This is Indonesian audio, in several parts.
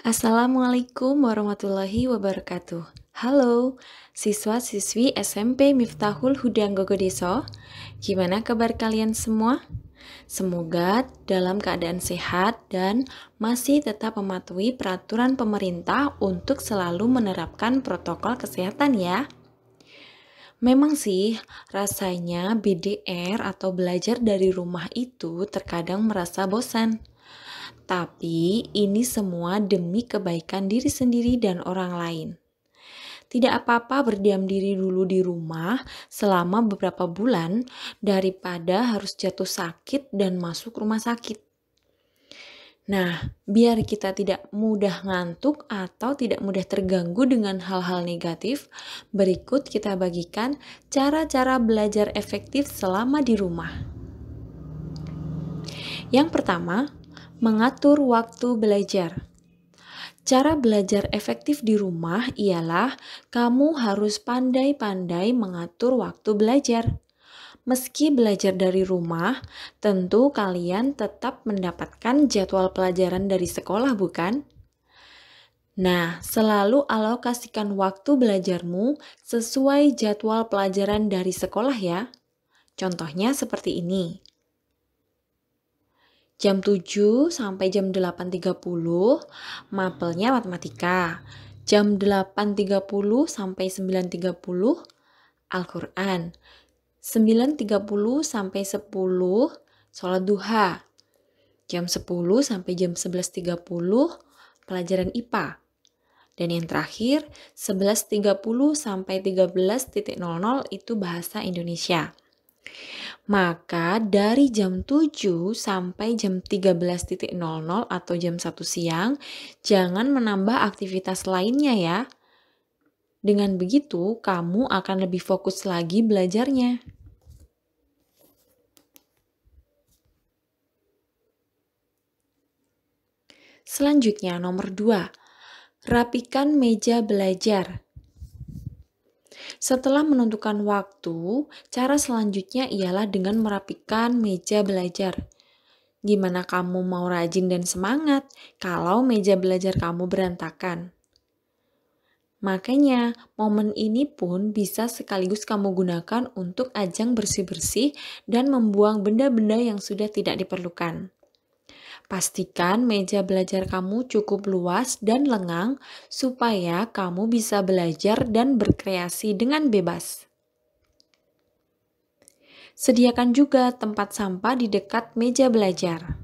Assalamualaikum warahmatullahi wabarakatuh. Halo, siswa-siswi SMP Miftahul Huda Nggogodeso. Gimana kabar kalian semua? Semoga dalam keadaan sehat dan masih tetap mematuhi peraturan pemerintah untuk selalu menerapkan protokol kesehatan ya. Memang sih, rasanya BDR atau belajar dari rumah itu terkadang merasa bosan. Tapi ini semua demi kebaikan diri sendiri dan orang lain. Tidak apa-apa berdiam diri dulu di rumah selama beberapa bulan daripada harus jatuh sakit dan masuk rumah sakit. Nah, biar kita tidak mudah ngantuk atau tidak mudah terganggu dengan hal-hal negatif, berikut kita bagikan cara-cara belajar efektif selama di rumah. Yang pertama, mengatur waktu belajar. Cara belajar efektif di rumah ialah kamu harus pandai-pandai mengatur waktu belajar. Meski belajar dari rumah, tentu kalian tetap mendapatkan jadwal pelajaran dari sekolah, bukan? Nah, selalu alokasikan waktu belajarmu sesuai jadwal pelajaran dari sekolah ya. Contohnya seperti ini. Jam 7 sampai jam 8.30 mapelnya matematika. Jam 8.30 sampai 9.30 Al-Quran. 9.30 sampai 10 sholat duha. Jam 10 sampai jam 11.30 pelajaran IPA. Dan yang terakhir 11.30 sampai 13.00 itu bahasa Indonesia. Maka dari jam 7 sampai jam 13.00 atau jam 1 siang, jangan menambah aktivitas lainnya ya. Dengan begitu, kamu akan lebih fokus lagi belajarnya. Selanjutnya, nomor 2. Rapikan meja belajar. Setelah menentukan waktu, cara selanjutnya ialah dengan merapikan meja belajar. Gimana kamu mau rajin dan semangat kalau meja belajar kamu berantakan? Makanya, momen ini pun bisa sekaligus kamu gunakan untuk ajang bersih-bersih dan membuang benda-benda yang sudah tidak diperlukan. Pastikan meja belajar kamu cukup luas dan lengang supaya kamu bisa belajar dan berkreasi dengan bebas. Sediakan juga tempat sampah di dekat meja belajar.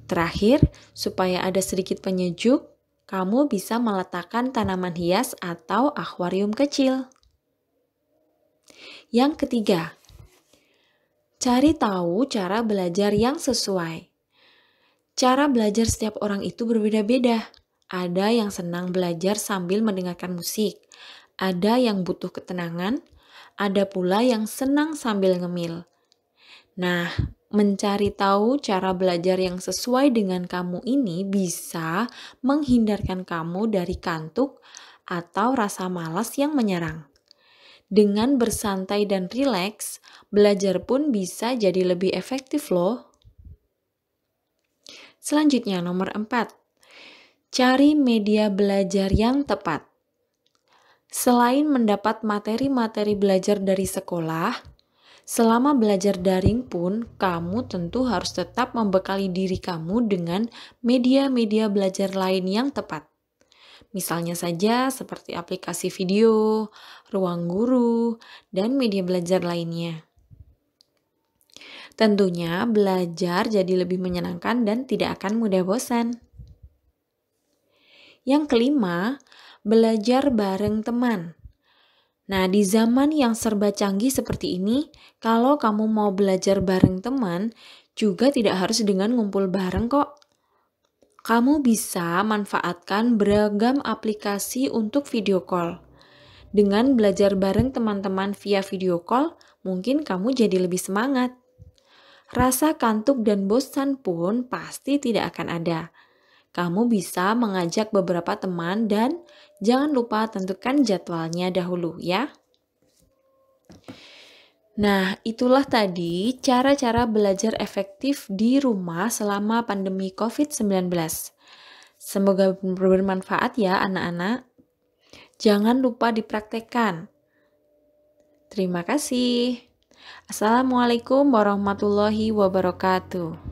Terakhir, supaya ada sedikit penyejuk, kamu bisa meletakkan tanaman hias atau akuarium kecil. Yang ketiga, cari tahu cara belajar yang sesuai. Cara belajar setiap orang itu berbeda-beda. Ada yang senang belajar sambil mendengarkan musik, ada yang butuh ketenangan, ada pula yang senang sambil ngemil. Nah, mencari tahu cara belajar yang sesuai dengan kamu ini bisa menghindarkan kamu dari kantuk atau rasa malas yang menyerang. Dengan bersantai dan rileks, belajar pun bisa jadi lebih efektif loh. Selanjutnya nomor 4. Cari media belajar yang tepat. Selain mendapat materi-materi belajar dari sekolah, selama belajar daring pun, kamu tentu harus tetap membekali diri kamu dengan media-media belajar lain yang tepat. Misalnya saja seperti aplikasi video, ruang guru, dan media belajar lainnya. Tentunya belajar jadi lebih menyenangkan dan tidak akan mudah bosan. Yang kelima, belajar bareng teman. Nah, di zaman yang serba canggih seperti ini, kalau kamu mau belajar bareng teman, juga tidak harus dengan ngumpul bareng kok. Kamu bisa manfaatkan beragam aplikasi untuk video call. Dengan belajar bareng teman-teman via video call, mungkin kamu jadi lebih semangat. Rasa kantuk dan bosan pun pasti tidak akan ada. Kamu bisa mengajak beberapa teman dan jangan lupa tentukan jadwalnya dahulu ya. Nah, itulah tadi cara-cara belajar efektif di rumah selama pandemi COVID-19. Semoga bermanfaat ya anak-anak. Jangan lupa dipraktekkan. Terima kasih. Assalamualaikum warahmatullahi wabarakatuh.